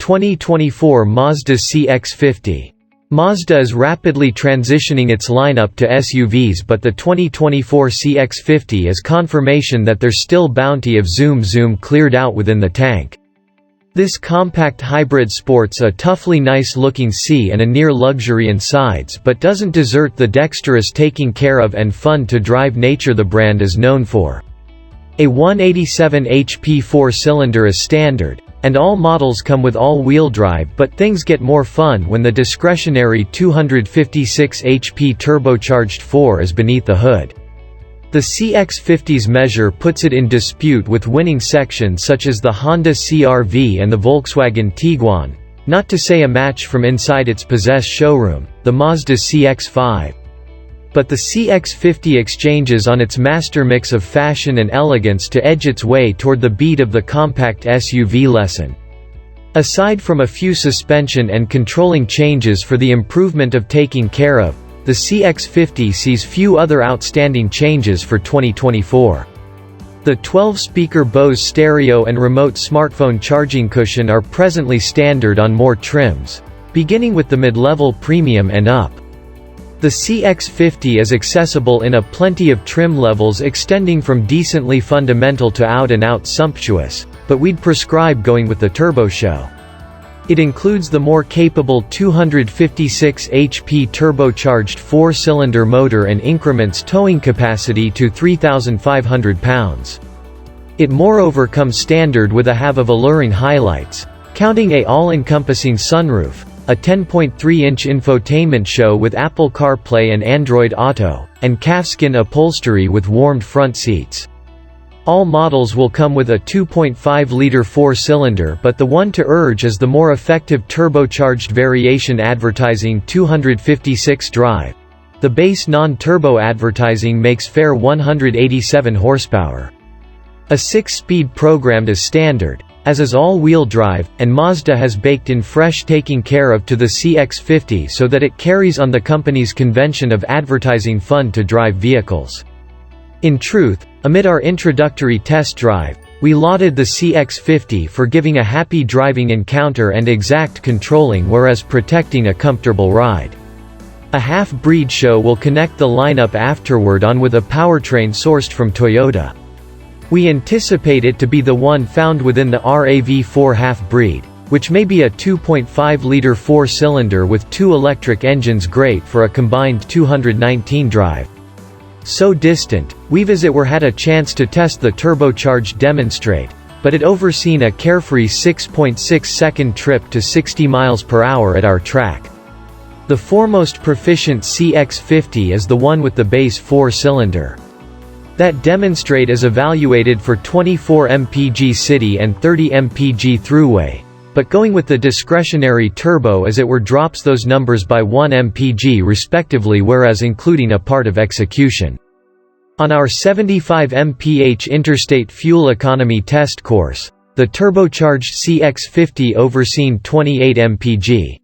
2024 Mazda CX-50. Mazda is rapidly transitioning its lineup to SUVs, but the 2024 CX-50 is confirmation that there's still bounty of zoom cleared out within the tank. This compact hybrid sports a toughly nice-looking C and a near luxury insides, but doesn't desert the dexterous taking care of and fun-to-drive nature the brand is known for. A 187 HP four-cylinder is standard, and all models come with all-wheel drive, but things get more fun when the discretionary 256 HP turbocharged 4 is beneath the hood. The CX-50's measure puts it in dispute with winning sections such as the Honda CR-V and the Volkswagen Tiguan, not to say a match from inside its possessed showroom, the Mazda CX-5. But the CX-50 exchanges on its master mix of fashion and elegance to edge its way toward the beat of the compact SUV lesson. Aside from a few suspension and controlling changes for the improvement of taking care of, the CX-50 sees few other outstanding changes for 2024. The 12-speaker Bose stereo and remote smartphone charging cushion are presently standard on more trims, beginning with the mid-level premium and up. The CX-50 is accessible in a plenty of trim levels extending from decently fundamental to out-and-out sumptuous, but we'd prescribe going with the Turbo Show. It includes the more capable 256 HP turbocharged four-cylinder motor and increments towing capacity to 3,500 pounds. It moreover comes standard with a have of alluring highlights, counting a all-encompassing sunroof, a 10.3-inch infotainment show with Apple CarPlay and Android Auto, and calfskin upholstery with warmed front seats. All models will come with a 2.5-liter four-cylinder, but the one to urge is the more effective turbocharged variation advertising 256 drive. The base non-turbo advertising makes fair 187 horsepower. A 6-speed programmed as standard, as is all-wheel drive, and Mazda has baked in fresh taking care of to the CX-50 so that it carries on the company's convention of advertising fun-to-drive vehicles. In truth, amid our introductory test drive, we lauded the CX-50 for giving a happy driving encounter and exact controlling whereas protecting a comfortable ride. A half-breed show will connect the lineup afterward on with a powertrain sourced from Toyota. We anticipate it to be the one found within the RAV4 half-breed, which may be a 2.5-liter four-cylinder with two electric engines, great for a combined 219 drive. So distant, we've as it were had a chance to test the turbocharged demonstrate, but it overseen a carefree 6.6-second trip to 60 miles per hour at our track. The foremost proficient CX-50 is the one with the base four-cylinder. That demonstrate is evaluated for 24 mpg city and 30 mpg throughway, but going with the discretionary turbo as it were drops those numbers by 1 mpg respectively, whereas including a part of execution. On our 75 mph interstate fuel economy test course, the turbocharged CX-50 overseen 28 mpg.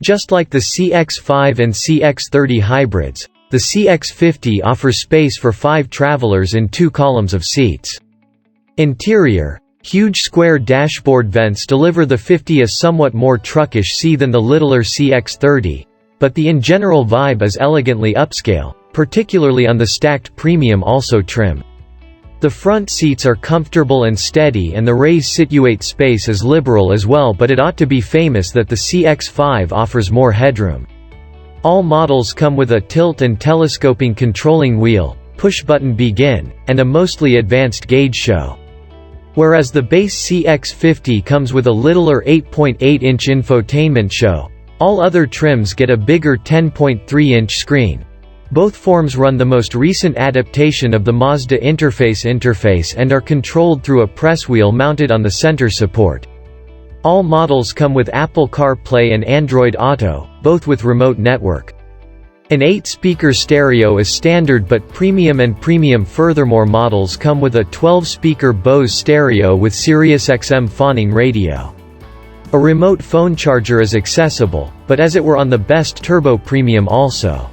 Just like the CX-5 and CX-30 hybrids, the CX-50 offers space for 5 travelers in 2 columns of seats. Interior: huge square dashboard vents deliver the 50 a somewhat more truckish C than the littler CX-30, but the in general vibe is elegantly upscale, particularly on the stacked premium also trim. The front seats are comfortable and steady and the raised situate space is liberal as well, but it ought to be famous that the CX-5 offers more headroom. All models come with a tilt and telescoping controlling wheel, push-button begin, and a mostly advanced gauge show. Whereas the base CX-50 comes with a littler 8.8-inch infotainment show, all other trims get a bigger 10.3-inch screen. Both forms run the most recent adaptation of the Mazda interface and are controlled through a press wheel mounted on the center support. All models come with Apple CarPlay and Android Auto, both with remote network. An 8-speaker stereo is standard, but premium and premium furthermore models come with a 12-speaker Bose stereo with SiriusXM phoning radio. A remote phone charger is accessible, but as it were on the best turbo premium also.